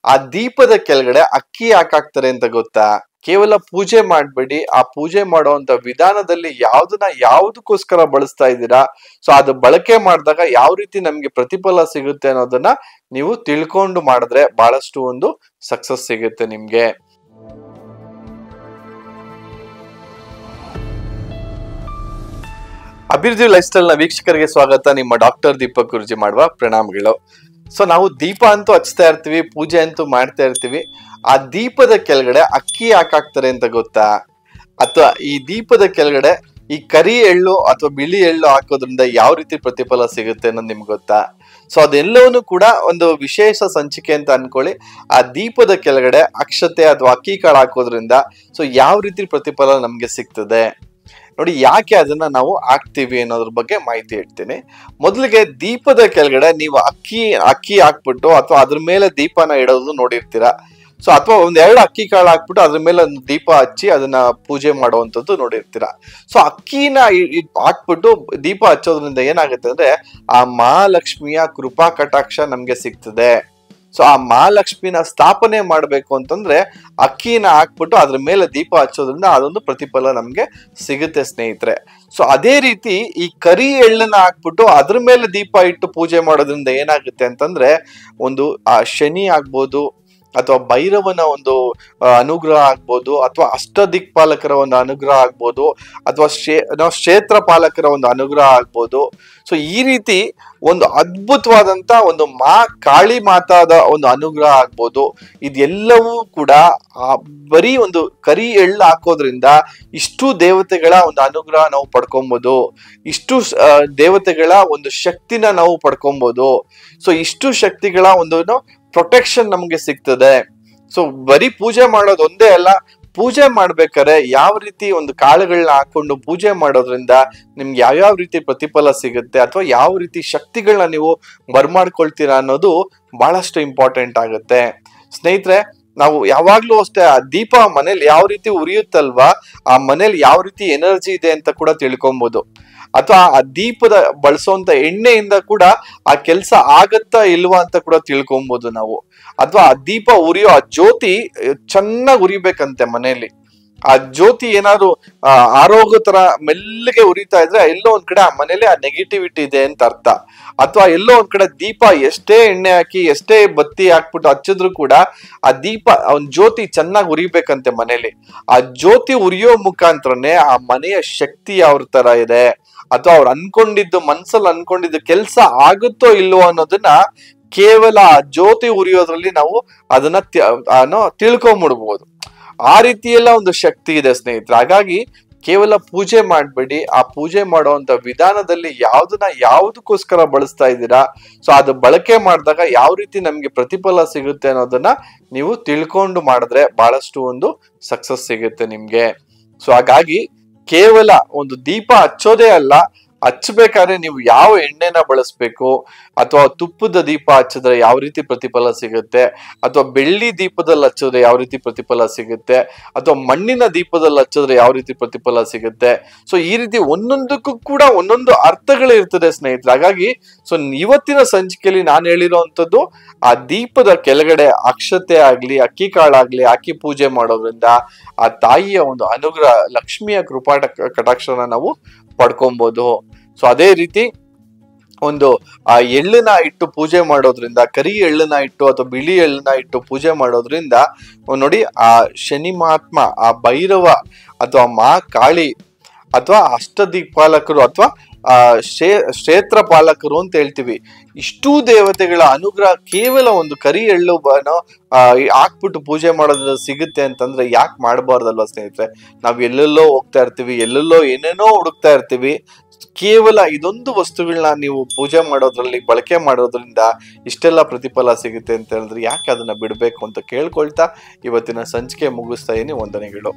ಆ ದೀಪದ ಕೆಳಗಡೆ ಅಕ್ಕಿ ಯಾಕೆ ಹಾಕ್ತಾರೆ ಅಂತ ಗೊತ್ತಾ? ಕೇವಲ ಪೂಜೆ ಮಾಡ್ಬೇಡಿ, ಆ ಪೂಜೆ ಮಾಡುವಂತ ವಿಧಾನದಲ್ಲಿ ಯಾವ್ದಕ್ಕೋಸ್ಕರ ಬಳಸ್ತಾ ಇದ್ದೀರಾ, ಸೊ ಅದು ಬಳಕೆ ಮಾಡಿದಾಗ ಯಾವ ರೀತಿ ನಮ್ಗೆ ಪ್ರತಿಫಲ ಸಿಗುತ್ತೆ ಅನ್ನೋದನ್ನ ನೀವು ತಿಳ್ಕೊಂಡು ಮಾಡಿದ್ರೆ ಬಹಳಷ್ಟು ಒಂದು ಸಕ್ಸಸ್ ಸಿಗುತ್ತೆ ನಿಮ್ಗೆ. ಅಭಿವೃದ್ಧಿ ಲೈಫ್ ಸ್ಟೈಲ್ ನ ವೀಕ್ಷಕರಿಗೆ ಸ್ವಾಗತ. ನಿಮ್ಮ ಡಾಕ್ಟರ್ ದೀಪಕ್ ಗುರುಜಿ ಮಾಡುವ ಪ್ರಣಾಮಗಳು. ಸೊ ನಾವು ದೀಪ ಅಂತೂ ಹಚ್ತಾ ಇರ್ತೀವಿ, ಪೂಜೆ ಅಂತೂ ಮಾಡ್ತಾ ಇರ್ತೀವಿ. ಆ ದೀಪದ ಕೆಳಗಡೆ ಅಕ್ಕಿ ಯಾಕೆ ಹಾಕ್ತಾರೆ ಅಂತ ಗೊತ್ತಾ? ಅಥವಾ ಈ ದೀಪದ ಕೆಳಗಡೆ ಈ ಕರಿ ಎಳ್ಳು ಅಥವಾ ಬಿಳಿ ಎಳ್ಳು ಹಾಕೋದ್ರಿಂದ ಯಾವ ರೀತಿ ಪ್ರತಿಫಲ ಸಿಗುತ್ತೆ ಅನ್ನೋದು ನಿಮ್ಗೆ ಗೊತ್ತಾ? ಸೊ ಅದೆಲ್ಲವನ್ನೂ ಕೂಡ ಒಂದು ವಿಶೇಷ ಸಂಚಿಕೆ ಅಂತ ಅನ್ಕೊಳ್ಳಿ. ಆ ದೀಪದ ಕೆಳಗಡೆ ಅಕ್ಷತೆ ಅಥವಾ ಅಕ್ಕಿ ಕಾಳು ಹಾಕೋದ್ರಿಂದ ಸೊ ಯಾವ ರೀತಿ ಪ್ರತಿಫಲ ನಮ್ಗೆ ಸಿಗ್ತದೆ ನೋಡಿ. ಯಾಕೆ ಅದನ್ನ ನಾವು ಹಾಕ್ತಿವಿ ಅನ್ನೋದ್ರ ಬಗ್ಗೆ ಮಾಹಿತಿ ಹೇಳ್ತೀನಿ. ಮೊದಲಿಗೆ ದೀಪದ ಕೆಳಗಡೆ ನೀವು ಅಕ್ಕಿ ಹಾಕ್ಬಿಟ್ಟು ಅಥವಾ ಅದ್ರ ಮೇಲೆ ದೀಪನ ಇಡೋದು ನೋಡಿರ್ತೀರಾ. ಸೊ ಅಥವಾ ಒಂದೆರಡು ಅಕ್ಕಿ ಕಾಳು ಹಾಕ್ಬಿಟ್ಟು ಅದ್ರ ಮೇಲೆ ಒಂದು ದೀಪ ಹಚ್ಚಿ ಅದನ್ನ ಪೂಜೆ ಮಾಡುವಂಥದ್ದು ನೋಡಿರ್ತೀರಾ. ಸೊ ಅಕ್ಕಿನ ಹಾಕ್ಬಿಟ್ಟು ದೀಪ ಹಚ್ಚೋದ್ರಿಂದ ಏನಾಗುತ್ತೆ ಅಂದ್ರೆ ಆ ಮಹಾಲಕ್ಷ್ಮಿಯ ಕೃಪಾ ಕಟಾಕ್ಷ ನಮ್ಗೆ ಸಿಗ್ತದೆ. ಸೊ ಆ ಮಹಾಲಕ್ಷ್ಮಿನ ಸ್ಥಾಪನೆ ಮಾಡ್ಬೇಕು ಅಂತಂದ್ರೆ ಅಕ್ಕಿನ ಹಾಕ್ಬಿಟ್ಟು ಅದ್ರ ಮೇಲೆ ದೀಪ ಹಚ್ಚೋದ್ರಿಂದ ಅದೊಂದು ಪ್ರತಿಫಲ ನಮ್ಗೆ ಸಿಗುತ್ತೆ ಸ್ನೇಹಿತರೆ. ಸೊ ಅದೇ ರೀತಿ ಈ ಕರಿ ಎಳ್ಳನ್ನ ಹಾಕ್ಬಿಟ್ಟು ಅದ್ರ ಮೇಲೆ ದೀಪ ಇಟ್ಟು ಪೂಜೆ ಮಾಡೋದ್ರಿಂದ ಏನಾಗುತ್ತೆ ಅಂತಂದ್ರೆ ಒಂದು ಆ ಶನಿ ಆಗ್ಬೋದು ಅಥವಾ ಭೈರವನ ಒಂದು ಅನುಗ್ರಹ ಆಗ್ಬೋದು ಅಥವಾ ಅಷ್ಟದಿಕ್ಪಾಲಕರ ಒಂದು ಅನುಗ್ರಹ ಆಗ್ಬೋದು ಅಥವಾ ಕ್ಷೇತ್ರ ಪಾಲಕರ ಒಂದು ಅನುಗ್ರಹ ಆಗ್ಬೋದು. ಸೊ ಈ ರೀತಿ ಒಂದು ಅದ್ಭುತವಾದಂತ ಒಂದು ಕಾಳಿ ಮಾತಾದ ಒಂದು ಅನುಗ್ರಹ ಆಗ್ಬೋದು. ಇದೆಲ್ಲವೂ ಕೂಡ ಬರೀ ಒಂದು ಕರಿ ಎಳ್ಳು ಹಾಕೋದ್ರಿಂದ ಇಷ್ಟು ದೇವತೆಗಳ ಒಂದು ಅನುಗ್ರಹ ನಾವು ಪಡ್ಕೊಬಹುದು, ಇಷ್ಟು ದೇವತೆಗಳ ಒಂದು ಶಕ್ತಿನ ನಾವು ಪಡ್ಕೊಬಹುದು. ಸೊ ಇಷ್ಟು ಶಕ್ತಿಗಳ ಒಂದು ಪ್ರೊಟೆಕ್ಷನ್ ನಮ್ಗೆ ಸಿಗ್ತದೆ. ಸೊ ಬರೀ ಪೂಜೆ ಮಾಡೋದು ಒಂದೇ ಅಲ್ಲ, ಪೂಜೆ ಮಾಡ್ಬೇಕಾದ್ರೆ ಯಾವ ರೀತಿ ಒಂದು ಕಾಳುಗಳನ್ನ ಹಾಕೊಂಡು ಪೂಜೆ ಮಾಡೋದ್ರಿಂದ ನಿಮ್ಗೆ ಯಾವ್ಯಾವ ರೀತಿ ಪ್ರತಿಫಲ ಸಿಗುತ್ತೆ ಅಥವಾ ಯಾವ ರೀತಿ ಶಕ್ತಿಗಳನ್ನ ನೀವು ಬರ್ಮಾಡ್ಕೊಳ್ತೀರಾ ಅನ್ನೋದು ಬಹಳಷ್ಟು ಇಂಪಾರ್ಟೆಂಟ್ ಆಗುತ್ತೆ ಸ್ನೇಹಿತರೆ. ನಾವು ಯಾವಾಗ್ಲೂ ಅಷ್ಟೇ ಆ ದೀಪ ಮನೇಲಿ ಯಾವ ರೀತಿ ಉರಿಯುತ್ತಲ್ವಾ, ಆ ಮನೇಲಿ ಯಾವ ರೀತಿ ಎನರ್ಜಿ ಇದೆ ಅಂತ ಕೂಡ ತಿಳ್ಕೊಬಹುದು. ಅಥವಾ ಆ ದೀಪದ ಬಳಸೋಂತ ಎಣ್ಣೆಯಿಂದ ಕೂಡ ಆ ಕೆಲಸ ಆಗತ್ತಾ ಇಲ್ವಾ ಅಂತ ಕೂಡ ತಿಳ್ಕೊಬಹುದು ನಾವು. ಅಥವಾ ಆ ದೀಪ ಉರಿಯೋ ಆ ಜ್ಯೋತಿ ಚೆನ್ನಾಗಿ ಉರಿಬೇಕಂತೆ ಮನೆಯಲ್ಲಿ. ಆ ಜ್ಯೋತಿ ಏನಾದ್ರು ಆರೋಗ್ಯ ತರ ಮೆಲ್ಲಗೆ ಉರಿತಾ ಇದ್ರೆ ಎಲ್ಲೋ ಒಂದ್ ಕಡೆ ಆ ಮನೇಲಿ ಆ ನೆಗೆಟಿವಿಟಿ ಇದೆ ಅಂತ ಅರ್ಥ. ಅಥವಾ ಎಲ್ಲೋ ಒಂದ್ ಕಡೆ ದೀಪ ಎಷ್ಟೇ ಎಣ್ಣೆ ಹಾಕಿ ಎಷ್ಟೇ ಬತ್ತಿ ಹಾಕ್ಬಿಟ್ಟು ಹಚ್ಚಿದ್ರು ಕೂಡ ಆ ದೀಪ ಒಂದ್ ಜ್ಯೋತಿ ಚೆನ್ನಾಗಿ ಉರಿಬೇಕಂತೆ ಮನೇಲಿ. ಆ ಜ್ಯೋತಿ ಉರಿಯೋ ಮುಖಾಂತರನೇ ಆ ಮನೆಯ ಶಕ್ತಿ ಯಾವ ತರ ಇದೆ ಅಥವಾ ಅವ್ರು ಮನ್ಸಲ್ಲಿ ಅನ್ಕೊಂಡಿದ್ದು ಕೆಲ್ಸ ಆಗುತ್ತೋ ಇಲ್ವೋ ಅನ್ನೋದನ್ನ ಕೇವಲ ಆ ಜ್ಯೋತಿ ಉರಿಯೋದ್ರಲ್ಲಿ ನಾವು ಅದನ್ನ ತಿಳ್ಕೊಂಬಿಡ್ಬೋದು. ಆ ರೀತಿಯೆಲ್ಲ ಒಂದು ಶಕ್ತಿ ಇದೆ ಸ್ನೇಹಿತರೆ. ಹಾಗಾಗಿ ಕೇವಲ ಪೂಜೆ ಮಾಡ್ಬೇಡಿ, ಆ ಪೂಜೆ ಮಾಡುವಂತ ವಿಧಾನದಲ್ಲಿ ಯಾವ್ದಕ್ಕೋಸ್ಕರ ಬಳಸ್ತಾ ಇದ್ದೀರಾ, ಸೊ ಅದು ಬಳಕೆ ಮಾಡಿದಾಗ ಯಾವ ರೀತಿ ನಮ್ಗೆ ಪ್ರತಿಫಲ ಸಿಗುತ್ತೆ ಅನ್ನೋದನ್ನ ನೀವು ತಿಳ್ಕೊಂಡು ಮಾಡಿದ್ರೆ ಬಹಳಷ್ಟು ಒಂದು ಸಕ್ಸಸ್ ಸಿಗುತ್ತೆ ನಿಮ್ಗೆ. ಸೊ ಹಾಗಾಗಿ ಕೇವಲ ಒಂದು ದೀಪ ಹಚ್ಚೋದೇ ಅಲ್ಲ, ಹಚ್ಬೇಕಾದ್ರೆ ನೀವು ಯಾವ ಎಣ್ಣೆನ ಬಳಸ್ಬೇಕು, ಅಥವಾ ತುಪ್ಪದ ದೀಪ ಹಚ್ಚಿದ್ರೆ ಯಾವ ರೀತಿ ಪ್ರತಿಫಲ ಸಿಗುತ್ತೆ, ಅಥವಾ ಬೆಳ್ಳಿ ದೀಪದಲ್ಲಿ ಹಚ್ಚಿದ್ರೆ ಯಾವ ರೀತಿ ಪ್ರತಿಫಲ ಸಿಗುತ್ತೆ, ಅಥವಾ ಮಣ್ಣಿನ ದೀಪದಲ್ಲಿ ಹಚ್ಚಿದ್ರೆ ಯಾವ ರೀತಿ ಪ್ರತಿಫಲ ಸಿಗುತ್ತೆ. ಸೊ ಈ ರೀತಿ ಒಂದೊಂದಕ್ಕೂ ಕೂಡ ಒಂದೊಂದು ಅರ್ಥಗಳು ಇರ್ತದೆ ಸ್ನೇಹಿತರೆ. ಹಾಗಾಗಿ ಸೊ ಇವತ್ತಿನ ಸಂಚಿಕೆಯಲ್ಲಿ ನಾನು ಹೇಳಿರುವಂತದ್ದು ಆ ದೀಪದ ಕೆಳಗಡೆ ಅಕ್ಷತೆ ಆಗ್ಲಿ ಅಕ್ಕಿ ಕಾಳಾಗ್ಲಿ ಹಾಕಿ ಪೂಜೆ ಮಾಡೋದ್ರಿಂದ ಆ ತಾಯಿಯ ಒಂದು ಅನುಗ್ರಹ, ಲಕ್ಷ್ಮಿಯ ಕೃಪಾ ಕಟಾಕ್ಷನ ನಾವು ಪಡ್ಕೊಬಹುದು. ಸೊ ಅದೇ ರೀತಿ ಒಂದು ಆ ಎಳ್ಳನ್ನ ಇಟ್ಟು ಪೂಜೆ ಮಾಡೋದ್ರಿಂದ, ಕರಿ ಎಳ್ಳನ್ನ ಇಟ್ಟು ಅಥವಾ ಬಿಳಿ ಎಳ್ಳನ್ನ ಇಟ್ಟು ಪೂಜೆ ಮಾಡೋದ್ರಿಂದ ನೋಡಿ ಆ ಶನಿ ಮಹಾತ್ಮ, ಆ ಭೈರವ ಅಥವಾ ಕಾಳಿ ಅಥವಾ ಅಷ್ಟದಿಕ್ಪಾಲಕರು ಅಥವಾ ಕ್ಷೇತ್ರ ಪಾಲಕರು ಅಂತ ಹೇಳ್ತೀವಿ, ಇಷ್ಟೂ ದೇವತೆಗಳ ಅನುಗ್ರಹ ಕೇವಲ ಒಂದು ಕರಿ ಎಳ್ಳು ಹಾಕ್ಬಿಟ್ಟು ಪೂಜೆ ಮಾಡೋದ್ರಿಂದ ಸಿಗುತ್ತೆ ಅಂತಂದ್ರೆ ಯಾಕೆ ಮಾಡಬಾರ್ದಲ್ವಾ ಸ್ನೇಹಿತರೆ? ನಾವ್ ಎಲ್ಲೆಲ್ಲೋ ಹೋಗ್ತಾ ಇರ್ತೀವಿ, ಎಲ್ಲೆಲ್ಲೋ ಏನೇನೋ ಹುಡುಕ್ತಾ ಇರ್ತೀವಿ. ಕೇವಲ ಇದೊಂದು ವಸ್ತುಗಳನ್ನ ನೀವು ಪೂಜೆ ಮಾಡೋದ್ರಲ್ಲಿ ಬಳಕೆ ಮಾಡೋದ್ರಿಂದ ಇಷ್ಟೆಲ್ಲ ಪ್ರತಿಫಲ ಸಿಗುತ್ತೆ ಅಂತ ಹೇಳಿದ್ರೆ ಯಾಕೆ ಅದನ್ನ ಬಿಡ್ಬೇಕು ಅಂತ ಕೇಳ್ಕೊಳ್ತಾ ಇವತ್ತಿನ ಸಂಚಿಕೆ ಮುಗಿಸ್ತಾ ಇದೀನಿ. ವಂದನೆಗಳು.